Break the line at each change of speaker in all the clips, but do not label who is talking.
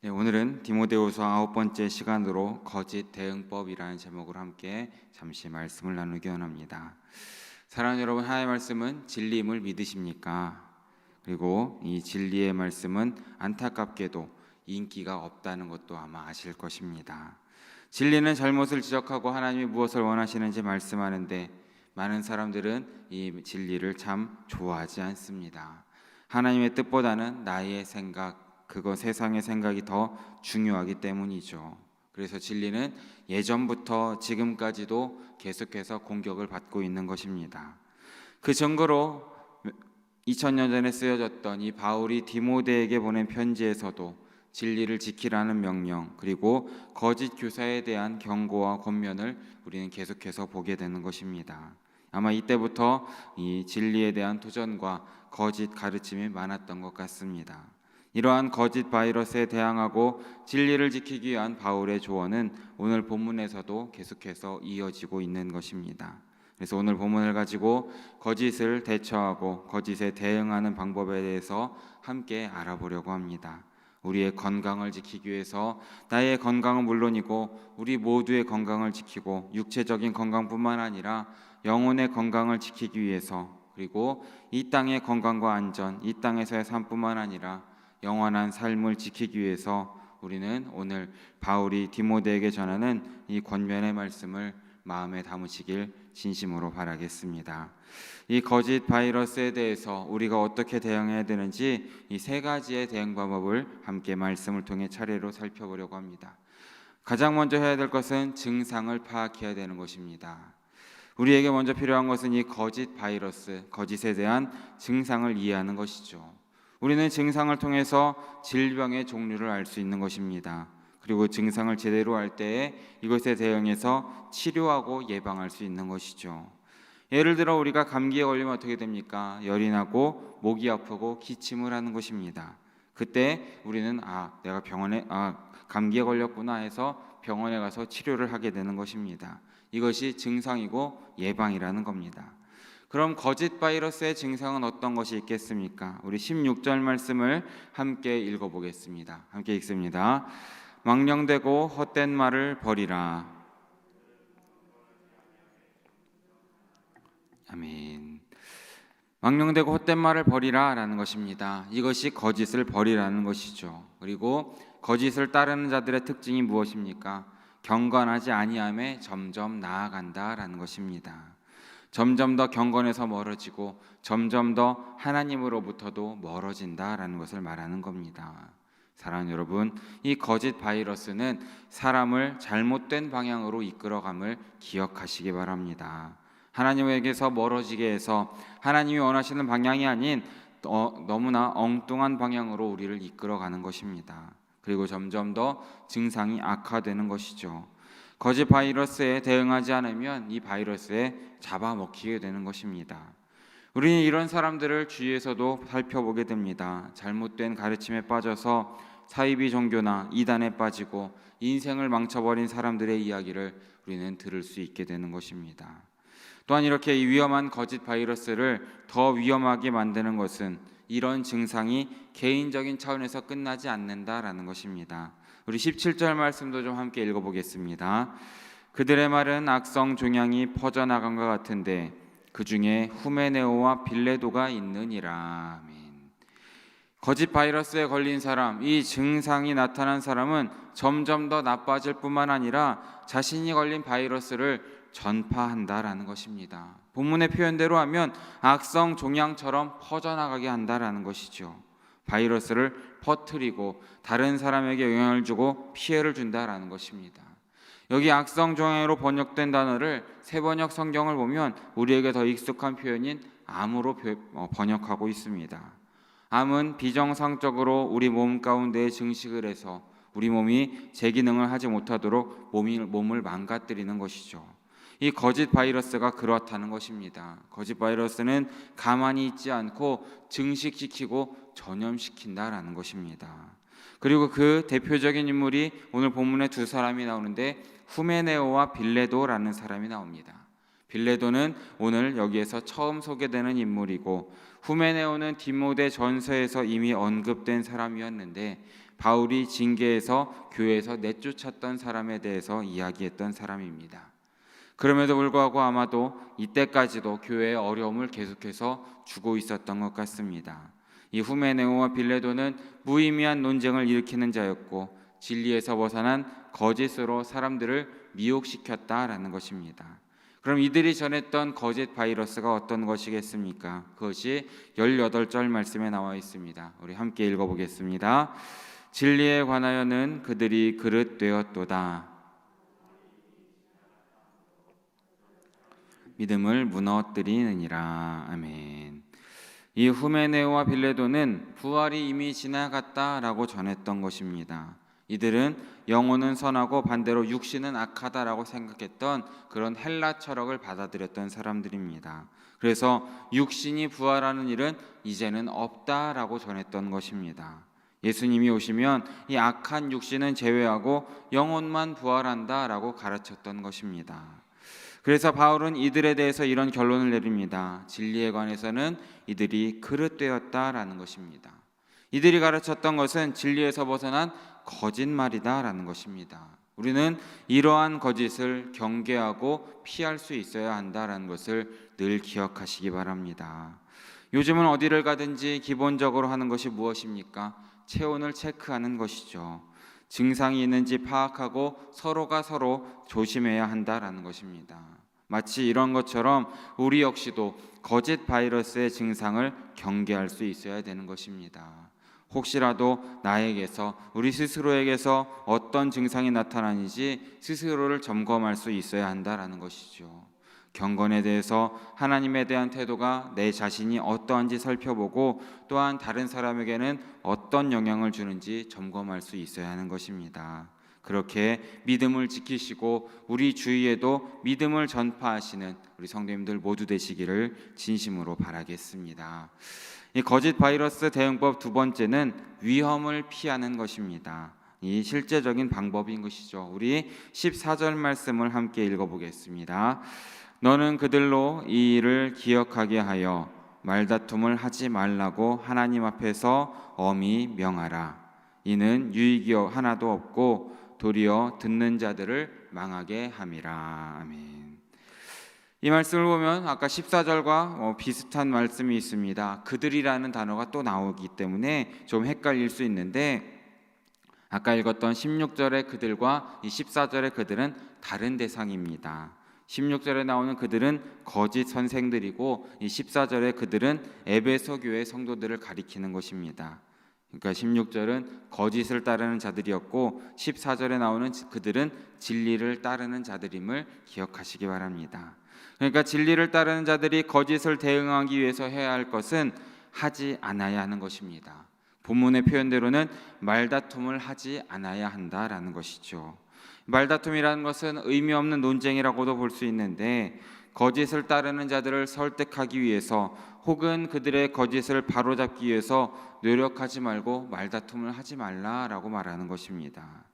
네, 오늘은 디모데후서 9번째 시간으로 거짓 대응법이라는 제목으로 함께 잠시 말씀을 나누기 원합니다. 사랑하는 여러분, 하나님의 말씀은 진리임을 믿으십니까? 그리고 이 진리의 말씀은 안타깝게도 인기가 없다는 것도 아마 아실 것입니다. 진리는 잘못을 지적하고 하나님이 무엇을 원하시는지 말씀하는데 많은 사람들은 이 진리를 참 좋아하지 않습니다. 하나님의 뜻보다는 나의 생각, 그거 세상의 생각이 더 중요하기 때문이죠. 그래서 진리는 예전부터 지금까지도 계속해서 공격을 받고 있는 것입니다. 그 증거로 2000년 전에 쓰여졌던 이 바울이 디모데에게 보낸 편지에서도 진리를 지키라는 명령, 그리고 거짓 교사에 대한 경고와 권면을 우리는 계속해서 보게 되는 것입니다. 아마 이때부터 이 진리에 대한 도전과 거짓 가르침이 많았던 것 같습니다. 이러한 거짓 바이러스에 대항하고 진리를 지키기 위한 바울의 조언은 오늘 본문에서도 계속해서 이어지고 있는 것입니다. 그래서 오늘 본문을 가지고 거짓을 대처하고 거짓에 대응하는 방법에 대해서 함께 알아보려고 합니다. 우리의 건강을 지키기 위해서 나의 건강은 물론이고 우리 모두의 건강을 지키고 육체적인 건강뿐만 아니라 영혼의 건강을 지키기 위해서, 그리고 이 땅의 건강과 안전, 이 땅에서의 삶뿐만 아니라 영원한 삶을 지키기 위해서 우리는 오늘 바울이 디모데에게 전하는 이 권면의 말씀을 마음에 담으시길 진심으로 바라겠습니다. 이 거짓 바이러스에 대해서 우리가 어떻게 대응해야 되는지 이 세 가지의 대응 방법을 함께 말씀을 통해 차례로 살펴보려고 합니다. 가장 먼저 해야 될 것은 증상을 파악해야 되는 것입니다. 우리에게 먼저 필요한 것은 이 거짓 바이러스, 거짓에 대한 증상을 이해하는 것이죠. 우리는 증상을 통해서 질병의 종류를 알 수 있는 것입니다. 그리고 증상을 제대로 알 때에 이것에 대응해서 치료하고 예방할 수 있는 것이죠. 예를 들어 우리가 감기에 걸리면 어떻게 됩니까? 열이 나고 목이 아프고 기침을 하는 것입니다. 그때 우리는 내가 감기에 걸렸구나 해서 병원에 가서 치료를 하게 되는 것입니다. 이것이 증상이고 예방이라는 겁니다. 그럼 거짓 바이러스의 증상은 어떤 것이 있겠습니까? 우리 16절 말씀을 함께 읽어보겠습니다. 함께 읽습니다. 망령되고 헛된 말을 버리라. 아멘. 망령되고 헛된 말을 버리라 라는 것입니다. 이것이 거짓을 버리라는 것이죠. 그리고 거짓을 따르는 자들의 특징이 무엇입니까? 경건하지 아니함에 점점 나아간다라는 것입니다. 점점 더 경건에서 멀어지고 점점 더 하나님으로부터도 멀어진다라는 것을 말하는 겁니다. 사랑하는 여러분, 이 거짓 바이러스는 사람을 잘못된 방향으로 이끌어감을 기억하시기 바랍니다. 하나님에게서 멀어지게 해서 하나님이 원하시는 방향이 아닌 너무나 엉뚱한 방향으로 우리를 이끌어가는 것입니다. 그리고 점점 더 증상이 악화되는 것이죠. 거짓 바이러스에 대응하지 않으면 이 바이러스에 잡아먹히게 되는 것입니다. 우리는 이런 사람들을 주위에서도 살펴보게 됩니다. 잘못된 가르침에 빠져서 사이비 종교나 이단에 빠지고 인생을 망쳐버린 사람들의 이야기를 우리는 들을 수 있게 되는 것입니다. 또한 이렇게 이 위험한 거짓 바이러스를 더 위험하게 만드는 것은 이런 증상이 개인적인 차원에서 끝나지 않는다라는 것입니다. 우리 17절 말씀도 좀 함께 읽어보겠습니다. 그들의 말은 악성 종양이 퍼져나간 것 같은데 그 중에 후메네오와 빌레도가 있느니라. 아멘. 거짓 바이러스에 걸린 사람, 이 증상이 나타난 사람은 점점 더 나빠질 뿐만 아니라 자신이 걸린 바이러스를 전파한다라는 것입니다. 본문의 표현대로 하면 악성 종양처럼 퍼져나가게 한다라는 것이죠. 바이러스를 퍼뜨리고 다른 사람에게 영향을 주고 피해를 준다라는 것입니다. 여기 악성 종양으로 번역된 단어를 새번역 성경을 보면 우리에게 더 익숙한 표현인 암으로 번역하고 있습니다. 암은 비정상적으로 우리 몸 가운데에 증식을 해서 우리 몸이 제 기능을 하지 못하도록 몸을 망가뜨리는 것이죠. 이 거짓 바이러스가 그렇다는 것입니다. 거짓 바이러스는 가만히 있지 않고 증식시키고 전염시킨다라는 것입니다. 그리고 그 대표적인 인물이 오늘 본문에 두 사람이 나오는데 후메네오와 빌레도라는 사람이 나옵니다. 빌레도는 오늘 여기에서 처음 소개되는 인물이고 후메네오는 디모데 전서에서 이미 언급된 사람이었는데 바울이 징계해서 교회에서 내쫓았던 사람에 대해서 이야기했던 사람입니다. 그럼에도 불구하고 아마도 이때까지도 교회의 어려움을 계속해서 주고 있었던 것 같습니다. 이 후메네오와 빌레도는 무의미한 논쟁을 일으키는 자였고 진리에서 벗어난 거짓으로 사람들을 미혹시켰다라는 것입니다. 그럼 이들이 전했던 거짓 바이러스가 어떤 것이겠습니까? 그것이 18절 말씀에 나와 있습니다. 우리 함께 읽어보겠습니다. 진리에 관하여는 그들이 그릇 되었도다. 믿음을 무너뜨리느니라. 아멘. 이 후메네오와 빌레도는 부활이 이미 지나갔다라고 전했던 것입니다. 이들은 영혼은 선하고 반대로 육신은 악하다라고 생각했던 그런 헬라 철학을 받아들였던 사람들입니다. 그래서 육신이 부활하는 일은 이제는 없다라고 전했던 것입니다. 예수님이 오시면 이 악한 육신은 제외하고 영혼만 부활한다라고 가르쳤던 것입니다. 그래서 바울은 이들에 대해서 이런 결론을 내립니다. 진리에 관해서는 이들이 그릇되었다라는 것입니다. 이들이 가르쳤던 것은 진리에서 벗어난 거짓말이다라는 것입니다. 우리는 이러한 거짓을 경계하고 피할 수 있어야 한다라는 것을 늘 기억하시기 바랍니다. 요즘은 어디를 가든지 기본적으로 하는 것이 무엇입니까? 체온을 체크하는 것이죠. 증상이 있는지 파악하고 서로가 서로 조심해야 한다라는 것입니다. 마치 이런 것처럼 우리 역시도 거짓 바이러스의 증상을 경계할 수 있어야 되는 것입니다. 혹시라도 나에게서 우리 스스로에게서 어떤 증상이 나타나는지 스스로를 점검할 수 있어야 한다라는 것이죠. 경건에 대해서 하나님에 대한 태도가 내 자신이 어떠한지 살펴보고 또한 다른 사람에게는 어떤 영향을 주는지 점검할 수 있어야 하는 것입니다. 그렇게 믿음을 지키시고 우리 주위에도 믿음을 전파하시는 우리 성도님들 모두 되시기를 진심으로 바라겠습니다. 이 거짓 바이러스 대응법 두 번째는 위험을 피하는 것입니다. 이 실제적인 방법인 것이죠. 우리 14절 말씀을 함께 읽어보겠습니다. 너는 그들로 이 일을 기억하게 하여 말다툼을 하지 말라고 하나님 앞에서 엄히 명하라. 이는 유익이 하나도 없고 도리어 듣는 자들을 망하게 함이라. 아멘. 이 말씀을 보면 아까 14절과 비슷한 말씀이 있습니다. 그들이라는 단어가 또 나오기 때문에 좀 헷갈릴 수 있는데 아까 읽었던 16절의 그들과 이 14절의 그들은 다른 대상입니다. 16절에 나오는 그들은 거짓 선생들이고 이 14절의 그들은 에베소 교회 성도들을 가리키는 것입니다. 그러니까 16절은 거짓을 따르는 자들이었고 14절에 나오는 그들은 진리를 따르는 자들임을 기억하시기 바랍니다. 그러니까 진리를 따르는 자들이 거짓을 대응하기 위해서 해야 할 것은 하지 않아야 하는 것입니다. 본문의 표현대로는 말다툼을 하지 않아야 한다라는 것이죠. 말다툼이라는 것은 의미 없는 논쟁이라고도 볼 수 있는데 거짓을 따르는 자들을 설득하기 위해서 혹은 그들의 거짓을 바로잡기 위해서 노력하지 말고 말다툼을 하지 말라라고 말하는 것입니다.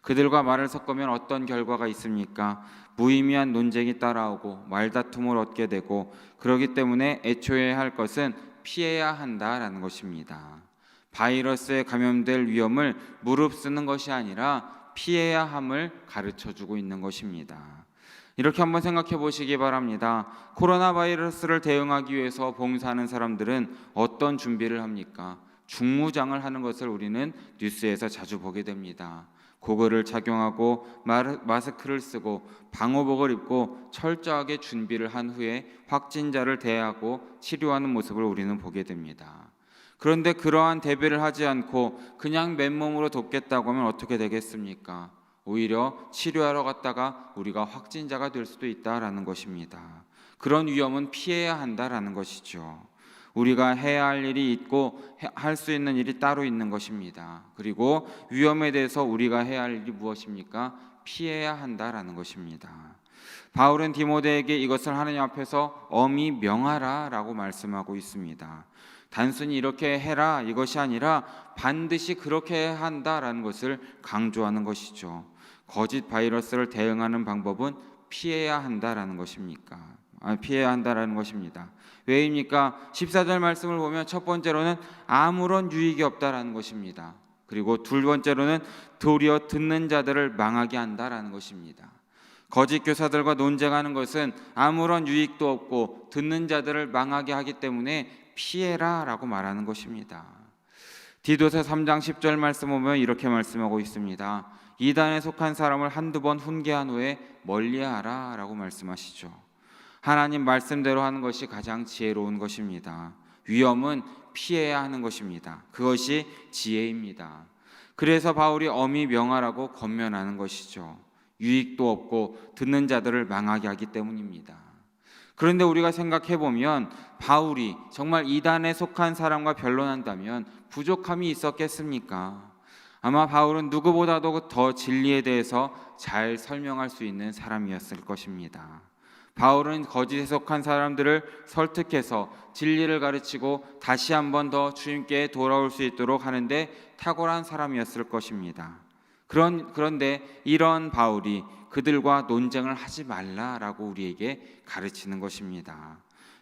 그들과 말을 섞으면 어떤 결과가 있습니까? 무의미한 논쟁이 따라오고 말다툼을 얻게 되고 그렇기 때문에 애초에 할 것은 피해야 한다라는 것입니다. 바이러스에 감염될 위험을 무릅쓰는 것이 아니라 피해야 함을 가르쳐주고 있는 것입니다. 이렇게 한번 생각해 보시기 바랍니다. 코로나 바이러스를 대응하기 위해서 봉사하는 사람들은 어떤 준비를 합니까? 중무장을 하는 것을 우리는 뉴스에서 자주 보게 됩니다. 고글을 착용하고 마스크를 쓰고 방호복을 입고 철저하게 준비를 한 후에 확진자를 대하고 치료하는 모습을 우리는 보게 됩니다. 그런데 그러한 대비를 하지 않고 그냥 맨몸으로 돕겠다고 하면 어떻게 되겠습니까? 오히려 치료하러 갔다가 우리가 확진자가 될 수도 있다라는 것입니다. 그런 위험은 피해야 한다라는 것이죠. 우리가 해야 할 일이 있고 할 수 있는 일이 따로 있는 것입니다. 그리고 위험에 대해서 우리가 해야 할 일이 무엇입니까? 피해야 한다라는 것입니다. 바울은 디모데에게 이것을 하나님 앞에서 엄히 명하라라고 말씀하고 있습니다. 단순히 이렇게 해라 이것이 아니라 반드시 그렇게 해야 한다라는 것을 강조하는 것이죠. 거짓 바이러스를 대응하는 방법은 피해야 한다라는 것입니까? 피해야 한다라는 것입니다. 왜입니까? 14절 말씀을 보면 첫 번째로는 아무런 유익이 없다라는 것입니다. 그리고 두 번째로는 도리어 듣는 자들을 망하게 한다라는 것입니다. 거짓 교사들과 논쟁하는 것은 아무런 유익도 없고 듣는 자들을 망하게 하기 때문에 피해라라고 말하는 것입니다. 디도서 3장 10절 말씀 보면 이렇게 말씀하고 있습니다. 이단에 속한 사람을 한두 번 훈계한 후에 멀리하라 라고 말씀하시죠. 하나님 말씀대로 하는 것이 가장 지혜로운 것입니다. 위험은 피해야 하는 것입니다. 그것이 지혜입니다. 그래서 바울이 엄히 명하라고 권면하는 것이죠. 유익도 없고 듣는 자들을 망하게 하기 때문입니다. 그런데 우리가 생각해 보면 바울이 정말 이단에 속한 사람과 변론한다면 부족함이 있었겠습니까? 아마 바울은 누구보다도 더 진리에 대해서 잘 설명할 수 있는 사람이었을 것입니다. 바울은 거짓에 속한 사람들을 설득해서 진리를 가르치고 다시 한 번 더 주님께 돌아올 수 있도록 하는데 탁월한 사람이었을 것입니다. 그런데 이런 바울이 그들과 논쟁을 하지 말라라고 우리에게 가르치는 것입니다.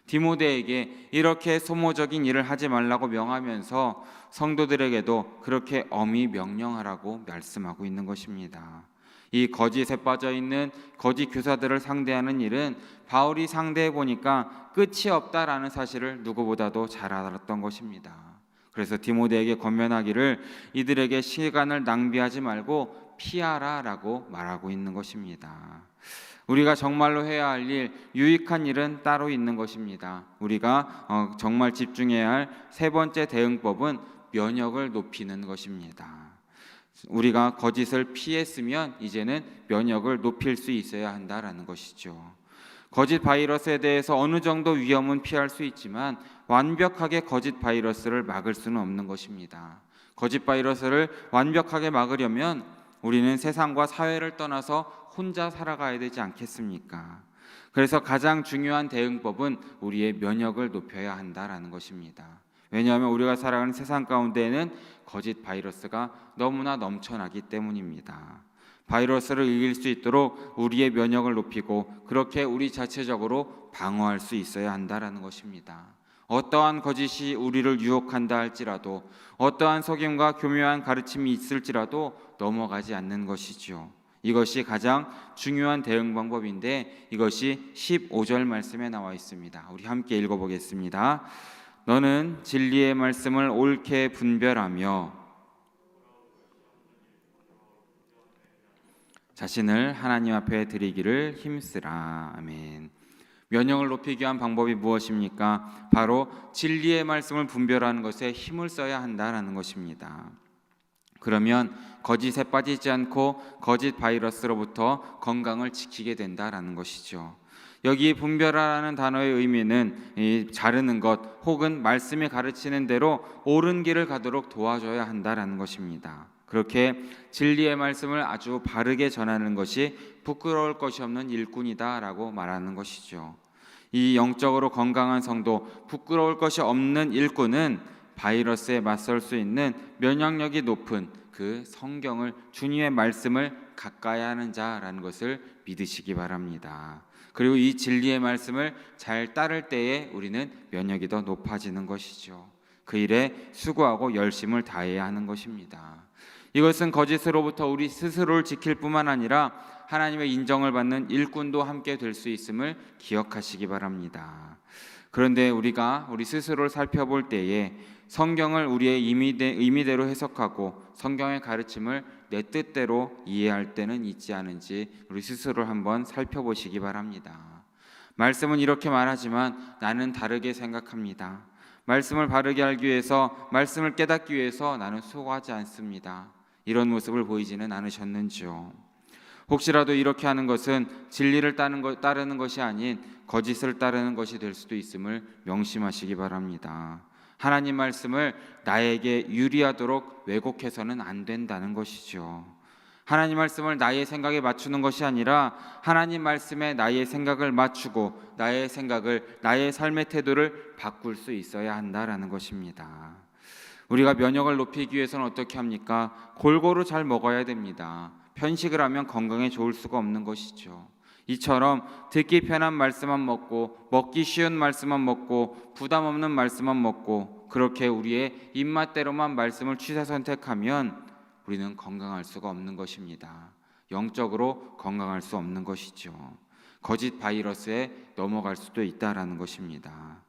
디모데에게 이렇게 소모적인 일을 하지 말라고 명하면서 성도들에게도 그렇게 엄히 명령하라고 말씀하고 있는 것입니다. 이 거짓에 빠져 있는 거짓 교사들을 상대하는 일은 바울이 상대해 보니까 끝이 없다라는 사실을 누구보다도 잘 알았던 것입니다. 그래서 디모데에게 권면하기를 이들에게 시간을 낭비하지 말고 피하라라고 말하고 있는 것입니다. 우리가 정말로 해야 할 일, 유익한 일은 따로 있는 것입니다. 우리가 정말 집중해야 할 세 번째 대응법은 면역을 높이는 것입니다. 우리가 거짓을 피했으면 이제는 면역을 높일 수 있어야 한다라는 것이죠. 거짓 바이러스에 대해서 어느 정도 위험은 피할 수 있지만 완벽하게 거짓 바이러스를 막을 수는 없는 것입니다. 거짓 바이러스를 완벽하게 막으려면 우리는 세상과 사회를 떠나서 혼자 살아가야 되지 않겠습니까? 그래서 가장 중요한 대응법은 우리의 면역을 높여야 한다라는 것입니다. 왜냐하면 우리가 살아가는 세상 가운데에는 거짓 바이러스가 너무나 넘쳐나기 때문입니다. 바이러스를 이길 수 있도록 우리의 면역을 높이고 그렇게 우리 자체적으로 방어할 수 있어야 한다라는 것입니다. 어떠한 거짓이 우리를 유혹한다 할지라도 어떠한 속임과 교묘한 가르침이 있을지라도 넘어가지 않는 것이죠. 이것이 가장 중요한 대응 방법인데 이것이 15절 말씀에 나와 있습니다. 우리 함께 읽어보겠습니다. 너는 진리의 말씀을 옳게 분별하며 자신을 하나님 앞에 드리기를 힘쓰라. 아멘. 면역을 높이기 위한 방법이 무엇입니까? 바로 진리의 말씀을 분별하는 것에 힘을 써야 한다는 것입니다. 그러면 거짓에 빠지지 않고 거짓 바이러스로부터 건강을 지키게 된다라는 것이죠. 여기 분별하라는 단어의 의미는 자르는 것 혹은 말씀이 가르치는 대로 옳은 길을 가도록 도와줘야 한다라는 것입니다. 그렇게 진리의 말씀을 아주 바르게 전하는 것이 부끄러울 것이 없는 일꾼이다라고 말하는 것이죠. 이 영적으로 건강한 성도, 부끄러울 것이 없는 일꾼은 바이러스에 맞설 수 있는 면역력이 높은 그 성경을, 주님의 말씀을 가까이 하는 자라는 것을 믿으시기 바랍니다. 그리고 이 진리의 말씀을 잘 따를 때에 우리는 면역이 더 높아지는 것이죠. 그 일에 수고하고 열심을 다해야 하는 것입니다. 이것은 거짓으로부터 우리 스스로를 지킬 뿐만 아니라 하나님의 인정을 받는 일꾼도 함께 될 수 있음을 기억하시기 바랍니다. 그런데 우리가 우리 스스로를 살펴볼 때에 성경을 우리의 의미대로 해석하고 성경의 가르침을 내 뜻대로 이해할 때는 있지 않은지 우리 스스로를 한번 살펴보시기 바랍니다. 말씀은 이렇게 말하지만 나는 다르게 생각합니다. 말씀을 바르게 알기 위해서, 말씀을 깨닫기 위해서 나는 수고하지 않습니다. 이런 모습을 보이지는 않으셨는지요? 혹시라도 이렇게 하는 것은 진리를 따르는 것이 아닌 거짓을 따르는 것이 될 수도 있음을 명심하시기 바랍니다. 하나님 말씀을 나에게 유리하도록 왜곡해서는 안 된다는 것이죠. 하나님 말씀을 나의 생각에 맞추는 것이 아니라 하나님 말씀에 나의 생각을 맞추고 나의 생각을, 나의 삶의 태도를 바꿀 수 있어야 한다라는 것입니다. 우리가 면역을 높이기 위해서는 어떻게 합니까? 골고루 잘 먹어야 됩니다. 편식을 하면 건강에 좋을 수가 없는 것이죠. 이처럼 듣기 편한 말씀만 먹고 먹기 쉬운 말씀만 먹고 부담 없는 말씀만 먹고 그렇게 우리의 입맛대로만 말씀을 취사 선택하면 우리는 건강할 수가 없는 것입니다. 영적으로 건강할 수 없는 것이죠. 거짓 바이러스에 넘어갈 수도 있다라는 것입니다.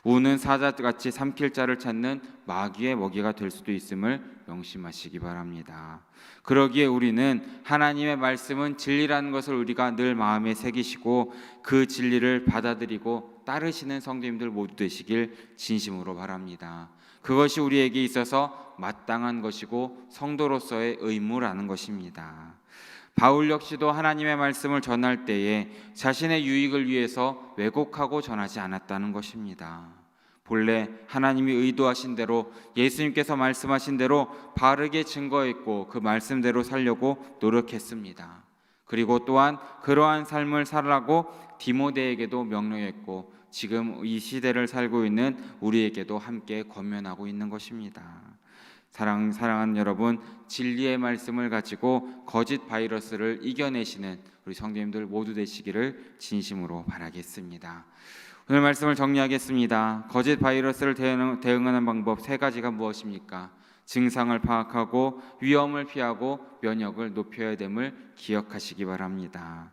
우는 사자같이 삼킬 자를 찾는 마귀의 먹이가 될 수도 있음을 명심하시기 바랍니다. 그러기에 우리는 하나님의 말씀은 진리라는 것을 우리가 늘 마음에 새기시고 그 진리를 받아들이고 따르시는 성도님들 모두 되시길 진심으로 바랍니다. 그것이 우리에게 있어서 마땅한 것이고 성도로서의 의무라는 것입니다. 바울 역시도 하나님의 말씀을 전할 때에 자신의 유익을 위해서 왜곡하고 전하지 않았다는 것입니다. 본래 하나님이 의도하신 대로 예수님께서 말씀하신 대로 바르게 증거했고 그 말씀대로 살려고 노력했습니다. 그리고 또한 그러한 삶을 살라고 디모데에게도 명령했고 지금 이 시대를 살고 있는 우리에게도 함께 권면하고 있는 것입니다. 사랑하는 여러분, 진리의 말씀을 가지고 거짓 바이러스를 이겨내시는 우리 성도님들 모두 되시기를 진심으로 바라겠습니다. 오늘 말씀을 정리하겠습니다. 거짓 바이러스를 대응하는 방법 세 가지가 무엇입니까? 증상을 파악하고 위험을 피하고 면역을 높여야 됨을 기억하시기 바랍니다.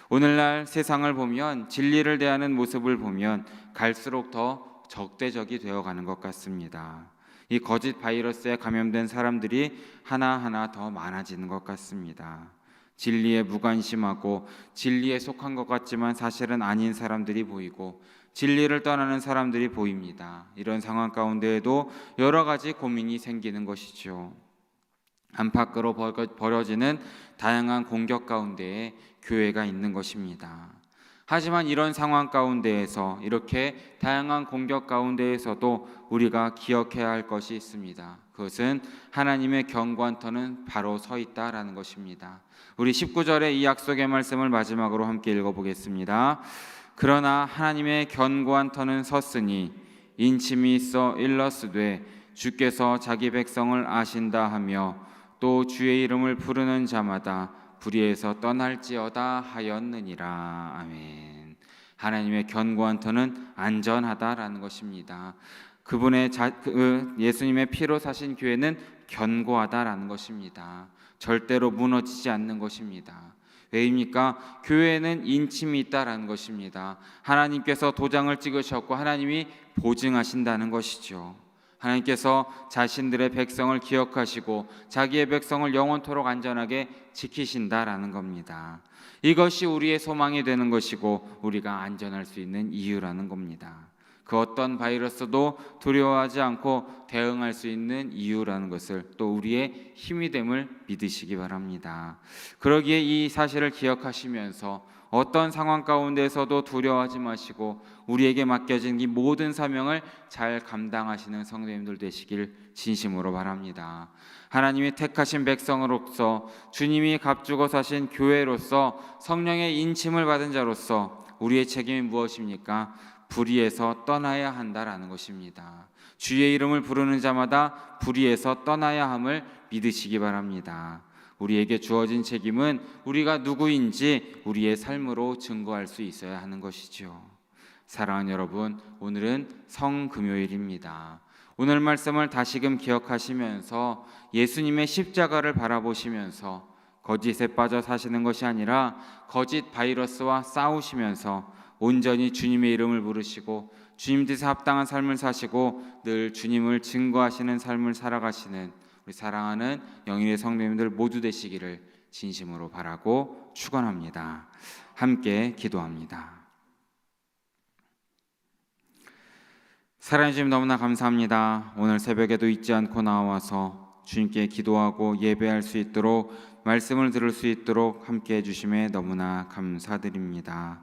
오늘날 세상을 보면 진리를 대하는 모습을 보면 갈수록 더 적대적이 되어가는 것 같습니다. 이 거짓 바이러스에 감염된 사람들이 하나하나 더 많아지는 것 같습니다. 진리에 무관심하고 진리에 속한 것 같지만 사실은 아닌 사람들이 보이고 진리를 떠나는 사람들이 보입니다. 이런 상황 가운데에도 여러 가지 고민이 생기는 것이죠. 안팎으로 벌어지는 다양한 공격 가운데에 교회가 있는 것입니다. 하지만 이런 상황 가운데에서 이렇게 다양한 공격 가운데에서도 우리가 기억해야 할 것이 있습니다. 그것은 하나님의 견고한 터는 바로 서 있다라는 것입니다. 우리 19절의 이 약속의 말씀을 마지막으로 함께 읽어보겠습니다. 그러나 하나님의 견고한 터는 섰으니 인침이 있어 일러스되 주께서 자기 백성을 아신다 하며 또 주의 이름을 부르는 자마다 불의에서 떠날지어다 하였느니라. 아멘. 하나님의 견고한 터는 안전하다라는 것입니다. 예수님의 피로 사신 교회는 견고하다라는 것입니다. 절대로 무너지지 않는 것입니다. 왜입니까? 교회에는 인침이 있다라는 것입니다. 하나님께서 도장을 찍으셨고 하나님이 보증하신다는 것이죠. 하나님께서 자신들의 백성을 기억하시고 자기의 백성을 영원토록 안전하게 지키신다라는 겁니다. 이것이 우리의 소망이 되는 것이고 우리가 안전할 수 있는 이유라는 겁니다. 그 어떤 바이러스도 두려워하지 않고 대응할 수 있는 이유라는 것을 또 우리의 힘이 됨을 믿으시기 바랍니다. 그러기에 이 사실을 기억하시면서 어떤 상황 가운데서도 두려워하지 마시고 우리에게 맡겨진 이 모든 사명을 잘 감당하시는 성도님들 되시길 진심으로 바랍니다. 하나님이 택하신 백성으로서 주님이 값주고 사신 교회로서 성령의 인침을 받은 자로서 우리의 책임이 무엇입니까? 불의에서 떠나야 한다라는 것입니다. 주의 이름을 부르는 자마다 불의에서 떠나야 함을 믿으시기 바랍니다. 우리에게 주어진 책임은 우리가 누구인지 우리의 삶으로 증거할 수 있어야 하는 것이죠. 사랑하는 여러분, 오늘은 성금요일입니다. 오늘 말씀을 다시금 기억하시면서 예수님의 십자가를 바라보시면서 거짓에 빠져 사시는 것이 아니라 거짓 바이러스와 싸우시면서 온전히 주님의 이름을 부르시고 주님 뜻에 합당한 삶을 사시고 늘 주님을 증거하시는 삶을 살아가시는 우리 사랑하는 영인의 성도님들 모두 되시기를 진심으로 바라고 축원합니다. 함께 기도합니다. 사랑해 주님 너무나 감사합니다. 오늘 새벽에도 잊지 않고 나와서 주님께 기도하고 예배할 수 있도록 말씀을 들을 수 있도록 함께 해주심에 너무나 감사드립니다.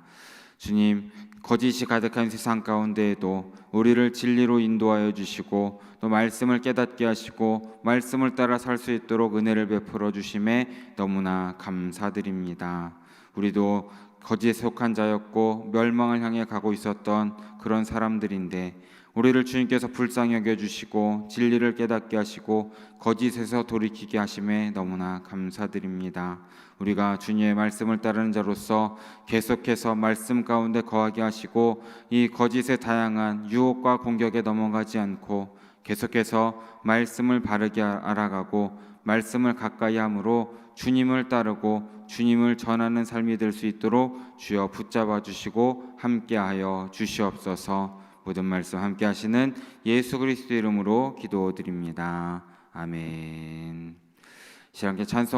주님, 거짓이 가득한 세상 가운데에도 우리를 진리로 인도하여 주시고 또 말씀을 깨닫게 하시고 말씀을 따라 살 수 있도록 은혜를 베풀어 주심에 너무나 감사드립니다. 우리도 거짓에 속한 자였고 멸망을 향해 가고 있었던 그런 사람들인데 우리를 주님께서 불쌍히 여겨주시고 진리를 깨닫게 하시고 거짓에서 돌이키게 하심에 너무나 감사드립니다. 우리가 주님의 말씀을 따르는 자로서 계속해서 말씀 가운데 거하게 하시고 이 거짓의 다양한 유혹과 공격에 넘어가지 않고 계속해서 말씀을 바르게 알아가고 말씀을 가까이 함으로 주님을 따르고 주님을 전하는 삶이 될 수 있도록 주여 붙잡아 주시고 함께하여 주시옵소서. 모든 말씀 함께 하시는 예수 그리스도 이름으로 기도드립니다. 아멘. 시간께 찬송